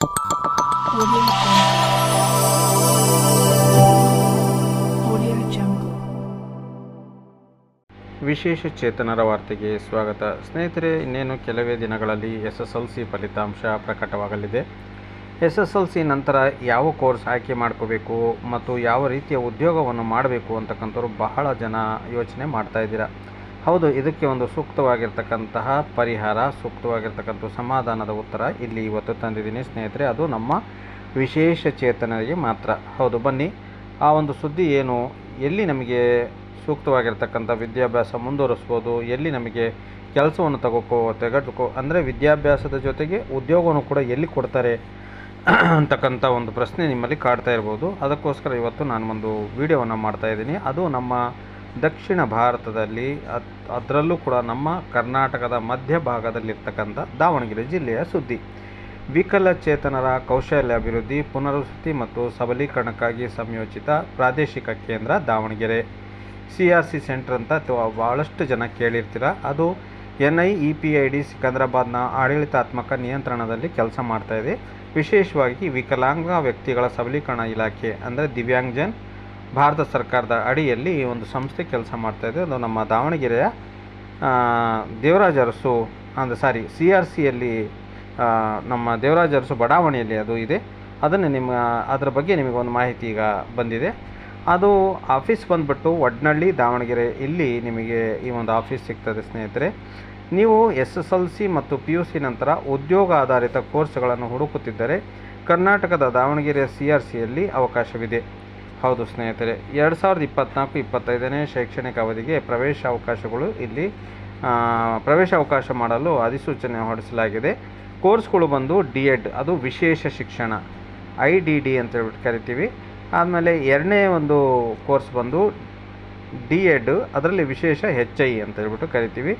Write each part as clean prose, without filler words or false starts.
Audio Jungle. ವಿಶೇಷ ಚೇತನರ ವಾರ್ತೆಗೆ ಸ್ವಾಗತ. ಸ್ನೇಹಿತರೆ, ಇನ್ನೇನು ಕೆಲವೇ ದಿನಗಳಲ್ಲಿ SSLC ಫಲಿತಾಂಶ ಪ್ರಕಟವಾಗಲಿದೆ. SSLC ನಂತರ ಯಾವ ಕೋರ್ಸ್ ಆಯ್ಕೆ ಮಾಡ್ಕೋಬೇಕು ಮತ್ತು ಯಾವ ರೀತಿಯ ಉದ್ಯೋಗವನ್ನು ಮಾಡಬೇಕು ಅಂತಕ್ಕಂಥವ್ರು ಬಹಳ ಜನ ಯೋಚನೆ ಮಾಡ್ತಾ ಇದ್ದೀರಾ. ಹೌದು, ಇದಕ್ಕೆ ಒಂದು ಸೂಕ್ತವಾಗಿರ್ತಕ್ಕಂತಹ ಪರಿಹಾರ, ಸೂಕ್ತವಾಗಿರ್ತಕ್ಕಂಥ ಸಮಾಧಾನದ ಉತ್ತರ ಇಲ್ಲಿ ಇವತ್ತು ತಂದಿದ್ದೀನಿ ಸ್ನೇಹಿತರೆ. ಅದು ನಮ್ಮ ವಿಶೇಷ ಚೇತನರಿಗೆ ಮಾತ್ರ. ಹೌದು, ಬನ್ನಿ ಆ ಒಂದು ಸುದ್ದಿ ಏನು, ಎಲ್ಲಿ ನಮಗೆ ಸೂಕ್ತವಾಗಿರ್ತಕ್ಕಂಥ ವಿದ್ಯಾಭ್ಯಾಸ ಮುಂದುವರಿಸ್ಬೋದು, ಎಲ್ಲಿ ನಮಗೆ ಕೆಲಸವನ್ನು ತೆಗೆದುಕೋ ಅಂದರೆ ವಿದ್ಯಾಭ್ಯಾಸದ ಜೊತೆಗೆ ಉದ್ಯೋಗವನ್ನು ಕೂಡ ಎಲ್ಲಿ ಕೊಡ್ತಾರೆ ಅಂತಕ್ಕಂಥ ಒಂದು ಪ್ರಶ್ನೆ ನಿಮ್ಮಲ್ಲಿ ಕಾಡ್ತಾ ಇರ್ಬೋದು. ಅದಕ್ಕೋಸ್ಕರ ಇವತ್ತು ನಾನು ಒಂದು ವಿಡಿಯೋವನ್ನು ಮಾಡ್ತಾಯಿದ್ದೀನಿ. ಅದು ನಮ್ಮ ದಕ್ಷಿಣ ಭಾರತದಲ್ಲಿ, ಅದರಲ್ಲೂ ಕೂಡ ನಮ್ಮ ಕರ್ನಾಟಕದ ಮಧ್ಯಭಾಗದಲ್ಲಿರ್ತಕ್ಕಂಥ ದಾವಣಗೆರೆ ಜಿಲ್ಲೆಯ ಸುದ್ದಿ. ವಿಕಲಚೇತನರ ಕೌಶಲ್ಯಾಭಿವೃದ್ಧಿ, ಪುನರ್ವಸತಿ ಮತ್ತು ಸಬಲೀಕರಣಕ್ಕಾಗಿ ಸಂಯೋಜಿತ ಪ್ರಾದೇಶಿಕ ಕೇಂದ್ರ ದಾವಣಗೆರೆ, CRC ಸೆಂಟರ್ ಅಂತ ಭಾಳಷ್ಟು ಜನ ಕೇಳಿರ್ತೀರ. ಅದು NIEPID ಸಿಕಂದ್ರಾಬಾದ್ನ ಆಡಳಿತಾತ್ಮಕ ನಿಯಂತ್ರಣದಲ್ಲಿ ಕೆಲಸ ಮಾಡ್ತಾಯಿದೆ. ವಿಶೇಷವಾಗಿ ವಿಕಲಾಂಗ ವ್ಯಕ್ತಿಗಳ ಸಬಲೀಕರಣ ಇಲಾಖೆ ಅಂದರೆ ದಿವ್ಯಾಂಗಜನ್ ಭಾರತ ಸರ್ಕಾರದ ಅಡಿಯಲ್ಲಿ ಈ ಒಂದು ಸಂಸ್ಥೆ ಕೆಲಸ ಮಾಡ್ತಾಯಿದೆ. ಅದು ನಮ್ಮ ದಾವಣಗೆರೆಯ ದೇವರಾಜ ಅರಸು CRCಯಲ್ಲಿ ನಮ್ಮ ದೇವರಾಜ ಅರಸು ಬಡಾವಣೆಯಲ್ಲಿ ಅದು ಇದೆ. ಅದನ್ನು ಅದರ ಬಗ್ಗೆ ನಿಮಗೊಂದು ಮಾಹಿತಿ ಈಗ ಬಂದಿದೆ. ಅದು ಆಫೀಸ್ ಬಂದುಬಿಟ್ಟು ವಡ್ನಳ್ಳಿ ದಾವಣಗೆರೆ, ಇಲ್ಲಿ ನಿಮಗೆ ಈ ಒಂದು ಆಫೀಸ್ ಸಿಗ್ತದೆ ಸ್ನೇಹಿತರೆ. ನೀವು SSLC ಮತ್ತು PUC ನಂತರ ಉದ್ಯೋಗ ಆಧಾರಿತ ಕೋರ್ಸ್ಗಳನ್ನು ಹುಡುಕುತ್ತಿದ್ದರೆ ಕರ್ನಾಟಕದ ದಾವಣಗೆರೆಯ CRCಯಲ್ಲಿ ಅವಕಾಶವಿದೆ. ಹೌದು ಸ್ನೇಹಿತರೆ, 2024-25ನೇ ಶೈಕ್ಷಣಿಕ ಅವಧಿಗೆ ಪ್ರವೇಶ ಅವಕಾಶ ಮಾಡಲು ಅಧಿಸೂಚನೆ ಹೊರಡಿಸಲಾಗಿದೆ. ಕೋರ್ಸ್ಗಳು ಬಂದು DED, ಅದು ವಿಶೇಷ ಶಿಕ್ಷಣ, IDD ಅಂತ ಹೇಳ್ಬಿಟ್ಟು ಕರಿತೀವಿ. ಆದಮೇಲೆ ಎರಡನೇ ಒಂದು ಕೋರ್ಸ್ ಬಂದು DED, ಅದರಲ್ಲಿ ವಿಶೇಷ HI ಅಂತ ಹೇಳ್ಬಿಟ್ಟು ಕರಿತೀವಿ.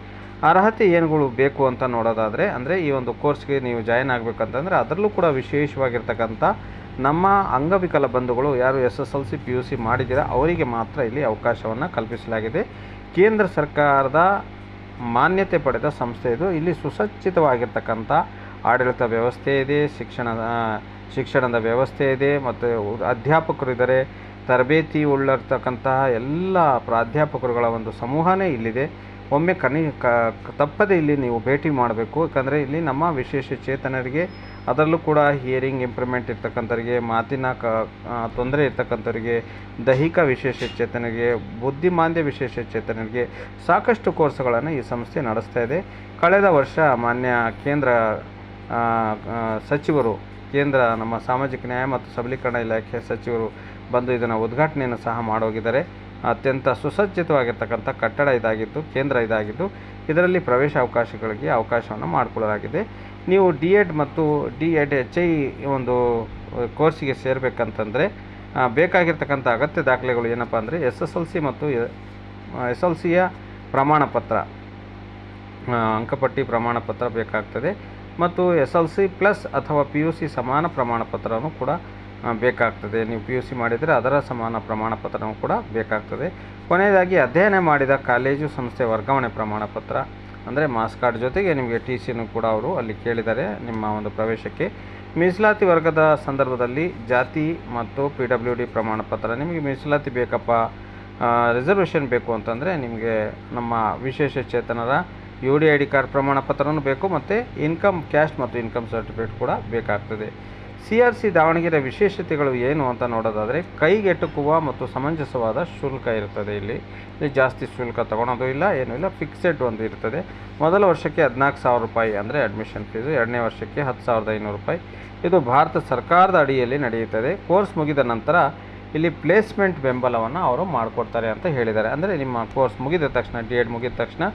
ಅರ್ಹತೆ ಏನುಗಳು ಬೇಕು ಅಂತ ನೋಡೋದಾದರೆ, ಅಂದರೆ ಈ ಒಂದು ಕೋರ್ಸ್ಗೆ ನೀವು ಜಾಯ್ನ್ ಆಗಬೇಕಂತಂದರೆ ಅದರಲ್ಲೂ ಕೂಡ ವಿಶೇಷವಾಗಿರ್ತಕ್ಕಂಥ ನಮ್ಮ ಅಂಗವಿಕಲ ಬಂಧುಗಳು ಯಾರು SSLC PUC ಮಾಡಿದ್ದೀರಾ ಅವರಿಗೆ ಮಾತ್ರ ಇಲ್ಲಿ ಅವಕಾಶವನ್ನು ಕಲ್ಪಿಸಲಾಗಿದೆ. ಕೇಂದ್ರ ಸರ್ಕಾರದ ಮಾನ್ಯತೆ ಪಡೆದ ಸಂಸ್ಥೆ ಇದು. ಇಲ್ಲಿ ಸುಸಜ್ಜಿತವಾಗಿರ್ತಕ್ಕಂಥ ಆಡಳಿತ ವ್ಯವಸ್ಥೆ ಇದೆ, ಶಿಕ್ಷಣದ ವ್ಯವಸ್ಥೆ ಇದೆ, ಮತ್ತು ಅಧ್ಯಾಪಕರು ಇದ್ದಾರೆ. ತರಬೇತಿ ಉಳ್ಳಿರ್ತಕ್ಕಂತಹ ಎಲ್ಲ ಪ್ರಾಧ್ಯಾಪಕರುಗಳ ಒಂದು ಸಮೂಹನೇ ಇಲ್ಲಿದೆ. ಒಮ್ಮೆ ತಪ್ಪದೆ ಇಲ್ಲಿ ನೀವು ಭೇಟಿ ಮಾಡಬೇಕು. ಯಾಕಂದರೆ ಇಲ್ಲಿ ನಮ್ಮ ವಿಶೇಷ ಚೇತನರಿಗೆ, ಅದರಲ್ಲೂ ಕೂಡ ಹಿಯರಿಂಗ್ ಇಂಪ್ರೂವ್ಮೆಂಟ್ ಇರ್ತಕ್ಕಂಥವ್ರಿಗೆ, ಮಾತಿನ ತೊಂದರೆ ಇರ್ತಕ್ಕಂಥವ್ರಿಗೆ, ದೈಹಿಕ ವಿಶೇಷ ಚೇತನರಿಗೆ, ಬುದ್ಧಿಮಾಂದ್ಯ ವಿಶೇಷ ಚೇತನರಿಗೆ ಸಾಕಷ್ಟು ಕೋರ್ಸ್ಗಳನ್ನು ಈ ಸಂಸ್ಥೆ ನಡೆಸ್ತಾ ಇದೆ. ಕಳೆದ ವರ್ಷ ಮಾನ್ಯ ಕೇಂದ್ರ ಸಚಿವರು, ನಮ್ಮ ಸಾಮಾಜಿಕ ನ್ಯಾಯ ಮತ್ತು ಸಬಲೀಕರಣ ಇಲಾಖೆ ಸಚಿವರು ಬಂದು ಇದನ್ನು ಉದ್ಘಾಟನೆಯನ್ನು ಸಹ ಮಾಡೋಗಿದ್ದಾರೆ. ಅತ್ಯಂತ ಸುಸಜ್ಜಿತವಾಗಿರ್ತಕ್ಕಂಥ ಕಟ್ಟಡ ಕೇಂದ್ರ ಇದಾಗಿದ್ದು ಇದರಲ್ಲಿ ಪ್ರವೇಶ ಅವಕಾಶವನ್ನು ಮಾಡಿಕೊಳ್ಳಲಾಗಿದೆ. ನೀವು DED ಮತ್ತು DED HI ಒಂದು ಕೋರ್ಸಿಗೆ ಸೇರಬೇಕಂತಂದರೆ ಬೇಕಾಗಿರ್ತಕ್ಕಂಥ ಅಗತ್ಯ ದಾಖಲೆಗಳು ಏನಪ್ಪ ಅಂದರೆ SSLC ಮತ್ತು SLCಯ ಪ್ರಮಾಣಪತ್ರ, ಅಂಕಪಟ್ಟಿ ಪ್ರಮಾಣಪತ್ರ ಬೇಕಾಗ್ತದೆ, ಮತ್ತು SLC ಪ್ಲಸ್ ಅಥವಾ PUC ಸಮಾನ ಪ್ರಮಾಣಪತ್ರನೂ ಕೂಡ ಬೇಕಾಗ್ತದೆ. ನೀವು PUC ಮಾಡಿದರೆ ಅದರ ಸಮಾನ ಪ್ರಮಾಣಪತ್ರನೂ ಕೂಡ ಬೇಕಾಗ್ತದೆ. ಕೊನೆಯದಾಗಿ ಅಧ್ಯಯನ ಮಾಡಿದ ಕಾಲೇಜು ಸಂಸ್ಥೆ ವರ್ಗಾವಣೆ ಪ್ರಮಾಣಪತ್ರ ಅಂದರೆ ಮಾಸ್ ಕಾರ್ಡ್ ಜೊತೆಗೆ ನಿಮಗೆ TCನೂ ಕೂಡ ಅವರು ಅಲ್ಲಿ ಕೇಳಿದ್ದಾರೆ ನಿಮ್ಮ ಒಂದು ಪ್ರವೇಶಕ್ಕೆ. ಮೀಸಲಾತಿ ವರ್ಗದ ಸಂದರ್ಭದಲ್ಲಿ ಜಾತಿ ಮತ್ತು PWD ಪ್ರಮಾಣಪತ್ರ. ನಿಮಗೆ ಮೀಸಲಾತಿ ಬೇಕಪ್ಪ, ರಿಸರ್ವೇಷನ್ ಬೇಕು ಅಂತಂದರೆ ನಿಮಗೆ ನಮ್ಮ ವಿಶೇಷ ಚೇತನರ UDID ಕಾರ್ಡ್ ಪ್ರಮಾಣಪತ್ರನೂ ಬೇಕು, ಮತ್ತು ಕ್ಯಾಸ್ಟ್ ಮತ್ತು ಇನ್ಕಮ್ ಸರ್ಟಿಫಿಕೇಟ್ ಕೂಡ ಬೇಕಾಗ್ತದೆ. CRC ದಾವಣಗೆರೆ ವಿಶೇಷತೆಗಳು ಏನು ಅಂತ ನೋಡೋದಾದರೆ, ಕೈಗೆಟುಕುವ ಮತ್ತು ಸಮಂಜಸವಾದ ಶುಲ್ಕ ಇರ್ತದೆ. ಇಲ್ಲಿ ಜಾಸ್ತಿ ಶುಲ್ಕ ತೊಗೊಳೋದು ಇಲ್ಲ, ಏನೂ ಇಲ್ಲ, ಫಿಕ್ಸೆಡ್ ಒಂದು ಇರ್ತದೆ. ಮೊದಲ ವರ್ಷಕ್ಕೆ 14,000 ರೂಪಾಯಿ ಅಂದರೆ ಅಡ್ಮಿಷನ್ ಫೀಸು, ಎರಡನೇ ವರ್ಷಕ್ಕೆ 10,500 ರೂಪಾಯಿ. ಇದು ಭಾರತ ಸರ್ಕಾರದ ಅಡಿಯಲ್ಲಿ ನಡೆಯುತ್ತದೆ. ಕೋರ್ಸ್ ಮುಗಿದ ನಂತರ ಇಲ್ಲಿ ಪ್ಲೇಸ್ಮೆಂಟ್ ಬೆಂಬಲವನ್ನು ಅವರು ಮಾಡಿಕೊಡ್ತಾರೆ ಅಂತ ಹೇಳಿದ್ದಾರೆ. ಅಂದರೆ ನಿಮ್ಮ ಕೋರ್ಸ್ ಮುಗಿದ ತಕ್ಷಣ, DED ಮುಗಿದ ತಕ್ಷಣ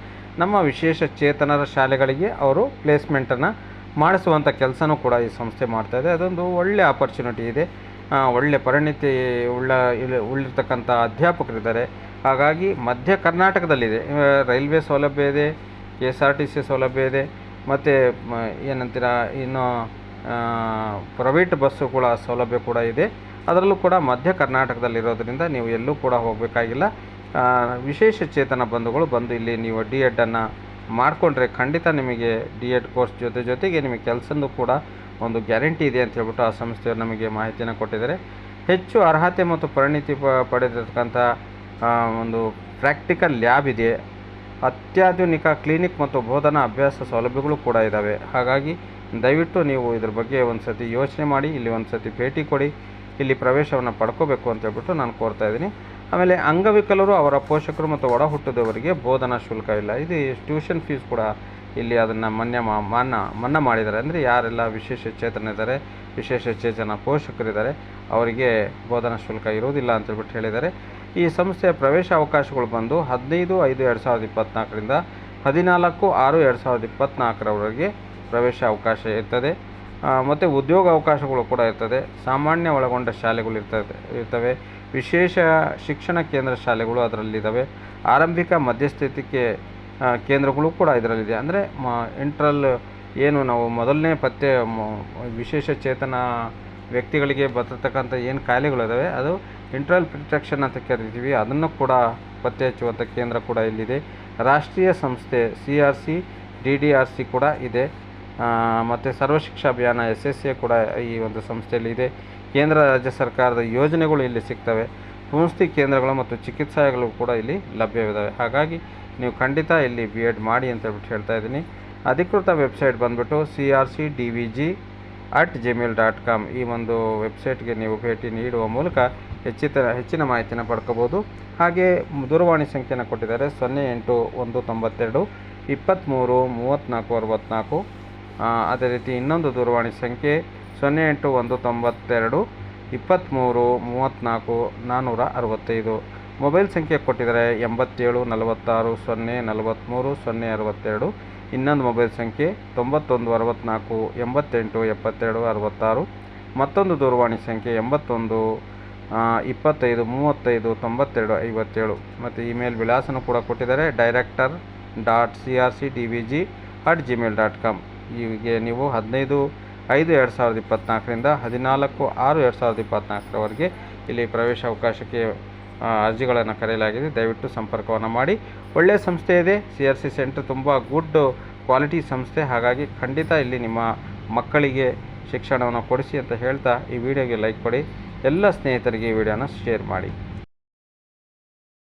ನಮ್ಮ ವಿಶೇಷ ಚೇತನರ ಶಾಲೆಗಳಿಗೆ ಅವರು ಪ್ಲೇಸ್ಮೆಂಟನ್ನು ಮಾಡಿಸುವಂಥ ಕೆಲಸನೂ ಕೂಡ ಈ ಸಂಸ್ಥೆ ಮಾಡ್ತಾಯಿದೆ. ಅದೊಂದು ಒಳ್ಳೆಯ ಆಪರ್ಚುನಿಟಿ ಇದೆ. ಒಳ್ಳೆಯ ಪರಿಣಿತಿ ಉಳ್ಳಿರ್ತಕ್ಕಂಥ ಅಧ್ಯಾಪಕರಿದ್ದಾರೆ. ಹಾಗಾಗಿ ಮಧ್ಯ ಕರ್ನಾಟಕದಲ್ಲಿದೆ. ರೈಲ್ವೆ ಸೌಲಭ್ಯ ಇದೆ, KSRTC ಸೌಲಭ್ಯ ಇದೆ, ಮತ್ತು ಏನಂತೀರ ಇನ್ನು ಪ್ರೈವೇಟ್ ಬಸ್ಸುಗಳ ಸೌಲಭ್ಯ ಕೂಡ ಇದೆ. ಅದರಲ್ಲೂ ಕೂಡ ಮಧ್ಯ ಕರ್ನಾಟಕದಲ್ಲಿರೋದ್ರಿಂದ ನೀವು ಎಲ್ಲೂ ಕೂಡ ಹೋಗಬೇಕಾಗಿಲ್ಲ. ವಿಶೇಷ ಚೇತನ ಬಂಧುಗಳು ಬಂದು ಇಲ್ಲಿ ನೀವು DEDನ್ನು ಮಾಡಿಕೊಂಡ್ರೆ ಖಂಡಿತ ನಿಮಗೆ DED ಕೋರ್ಸ್ ಜೊತೆಗೆ ನಿಮಗೆ ಕೆಲಸನೂ ಕೂಡ ಒಂದು ಗ್ಯಾರಂಟಿ ಇದೆ ಅಂತ ಹೇಳ್ಬಿಟ್ಟು ಆ ಸಂಸ್ಥೆಯವರು ನಮಗೆ ಮಾಹಿತಿಯನ್ನು ಕೊಟ್ಟಿದ್ದಾರೆ. ಹೆಚ್ಚು ಅರ್ಹತೆ ಮತ್ತು ಪರಿಣಿತಿ ಪಡೆದಿರತಕ್ಕಂಥ ಒಂದು ಪ್ರಾಕ್ಟಿಕಲ್ ಲ್ಯಾಬ್ ಇದೆ. ಅತ್ಯಾಧುನಿಕ ಕ್ಲಿನಿಕ್ ಮತ್ತು ಬೋಧನಾ ಅಭ್ಯಾಸ ಸೌಲಭ್ಯಗಳು ಕೂಡ ಇದ್ದಾವೆ. ಹಾಗಾಗಿ ದಯವಿಟ್ಟು ನೀವು ಇದ್ರ ಬಗ್ಗೆ ಒಂದು ಸತಿ ಯೋಚನೆ ಮಾಡಿ, ಇಲ್ಲಿ ಒಂದು ಸತಿ ಭೇಟಿ ಕೊಡಿ, ಇಲ್ಲಿ ಪ್ರವೇಶವನ್ನು ಪಡ್ಕೋಬೇಕು ಅಂತ ಹೇಳ್ಬಿಟ್ಟು ನಾನು ಕೋರ್ತಾ ಇದ್ದೀನಿ. ಆಮೇಲೆ ಅಂಗವಿಕಲರು, ಅವರ ಪೋಷಕರು ಮತ್ತು ಒಡ ಹುಟ್ಟಿದವರಿಗೆ ಬೋಧನಾ ಶುಲ್ಕ ಇಲ್ಲ. ಇದು ಟ್ಯೂಷನ್ ಫೀಸ್ ಕೂಡ ಇಲ್ಲಿ ಅದನ್ನು ಮನ್ನಾ ಮಾಡಿದ್ದಾರೆ. ಅಂದರೆ ಯಾರೆಲ್ಲ ವಿಶೇಷ ಚೇತನರಿದ್ದಾರೆ, ವಿಶೇಷ ಚೇತನ ಪೋಷಕರಿದ್ದಾರೆ, ಅವರಿಗೆ ಬೋಧನಾ ಶುಲ್ಕ ಇರುವುದಿಲ್ಲ ಅಂತ ಹೇಳ್ಬಿಟ್ಟು ಹೇಳಿದ್ದಾರೆ. ಈ ಸಂಸ್ಥೆಯ ಪ್ರವೇಶ ಅವಕಾಶಗಳು ಬಂದು 15/5/2024ರಿಂದ 14/6/2024ರವರೆಗೆ ಪ್ರವೇಶ ಅವಕಾಶ ಇರ್ತದೆ. ಮತ್ತು ಉದ್ಯೋಗ ಅವಕಾಶಗಳು ಕೂಡ ಇರ್ತದೆ. ಸಾಮಾನ್ಯ ಒಳಗೊಂಡ ಶಾಲೆಗಳು ಇರ್ತವೆ. ವಿಶೇಷ ಶಿಕ್ಷಣ ಕೇಂದ್ರ ಶಾಲೆಗಳು ಅದರಲ್ಲಿದ್ದಾವೆ. ಆರಂಭಿಕ ಮಧ್ಯಸ್ಥಿಕೆ ಕೇಂದ್ರಗಳು ಕೂಡ ಇದರಲ್ಲಿದೆ. ಅಂದರೆ ಇಂಟ್ರಲ್ ಏನು ನಾವು ಮೊದಲನೇ ಪತ್ತೆ ವಿಶೇಷ ಚೇತನ ವ್ಯಕ್ತಿಗಳಿಗೆ ಬರ್ತಕ್ಕಂಥ ಏನು ಕಾಯಿಲೆಗಳಿದ್ದಾವೆ ಅದು ಇಂಟ್ರಲ್ ಪ್ರಿಟೆಕ್ಷನ್ ಅಂತ ಕರಿತೀವಿ, ಅದನ್ನು ಕೂಡ ಪತ್ತೆ ಹಚ್ಚುವಂಥ ಕೇಂದ್ರ ಕೂಡ ಇಲ್ಲಿದೆ. ರಾಷ್ಟ್ರೀಯ ಸಂಸ್ಥೆ CRC DDRC ಕೂಡ ಇದೆ. ಮತ್ತು ಸರ್ವಶಿಕ್ಷಾ ಅಭಿಯಾನ SSA ಕೂಡ ಈ ಒಂದು ಸಂಸ್ಥೆಯಲ್ಲಿ ಇದೆ. ಕೇಂದ್ರ ರಾಜ್ಯ ಸರ್ಕಾರದ ಯೋಜನೆಗಳು ಇಲ್ಲಿ ಸಿಗ್ತವೆ. ಪುಂಸ್ತಿ ಕೇಂದ್ರಗಳು ಮತ್ತು ಚಿಕಿತ್ಸಾಲಯಗಳು ಕೂಡ ಇಲ್ಲಿ ಲಭ್ಯವಿದ್ದಾವೆ. ಹಾಗಾಗಿ ನೀವು ಖಂಡಿತ ಇಲ್ಲಿ B.Ed ಮಾಡಿ ಅಂತ ಹೇಳ್ಬಿಟ್ಟು ಹೇಳ್ತಾ ಇದ್ದೀನಿ. ಅಧಿಕೃತ ವೆಬ್ಸೈಟ್ ಬಂದುಬಿಟ್ಟು crcdvg@gmail.com ಈ ಒಂದು ವೆಬ್ಸೈಟ್ಗೆ ನೀವು ಭೇಟಿ ನೀಡುವ ಮೂಲಕ ಹೆಚ್ಚಿನ ಮಾಹಿತಿನ ಪಡ್ಕೋಬೋದು. ಹಾಗೆ ದೂರವಾಣಿ ಸಂಖ್ಯೆಯನ್ನು ಕೊಟ್ಟಿದ್ದಾರೆ 08-192 23 34 64. ಅದೇ ರೀತಿ ಇನ್ನೊಂದು ದೂರವಾಣಿ ಸಂಖ್ಯೆ 08-192 23 34 465. ಮೊಬೈಲ್ ಸಂಖ್ಯೆ ಕೊಟ್ಟಿದ್ದಾರೆ 87 46 0 43 062. ಇನ್ನೊಂದು ಮೊಬೈಲ್ ಸಂಖ್ಯೆ 91 64 88 72 66. ಮತ್ತೊಂದು ದೂರವಾಣಿ ಸಂಖ್ಯೆ 81 25 35 92 57. ಮತ್ತು ಇಮೇಲ್ ವಿಳಾಸನೂ ಕೂಡ ಕೊಟ್ಟಿದ್ದಾರೆ director.crcdvg@gmail.com. ಹೀಗೆ ನೀವು 15/5/2024ರಿಂದ 14/6/2024ರವರೆಗೆ ಇಲ್ಲಿ ಪ್ರವೇಶ ಅವಕಾಶಕ್ಕೆ ಅರ್ಜಿಗಳನ್ನು ಕರೆಯಲಾಗಿದೆ. ದಯವಿಟ್ಟು ಸಂಪರ್ಕವನ್ನು ಮಾಡಿ. ಒಳ್ಳೆಯ ಸಂಸ್ಥೆ ಇದೆ. CRC ಸೆಂಟರ್ ತುಂಬ ಗುಡ್ ಕ್ವಾಲಿಟಿ ಸಂಸ್ಥೆ. ಹಾಗಾಗಿ ಖಂಡಿತ ಇಲ್ಲಿ ನಿಮ್ಮ ಮಕ್ಕಳಿಗೆ ಶಿಕ್ಷಣವನ್ನು ಕೊಡಿಸಿ ಅಂತ ಹೇಳ್ತಾ ಈ ವಿಡಿಯೋಗೆ ಲೈಕ್ ಕೊಡಿ. ಎಲ್ಲ ಸ್ನೇಹಿತರಿಗೆ ಈ ವಿಡಿಯೋನ ಶೇರ್ ಮಾಡಿ.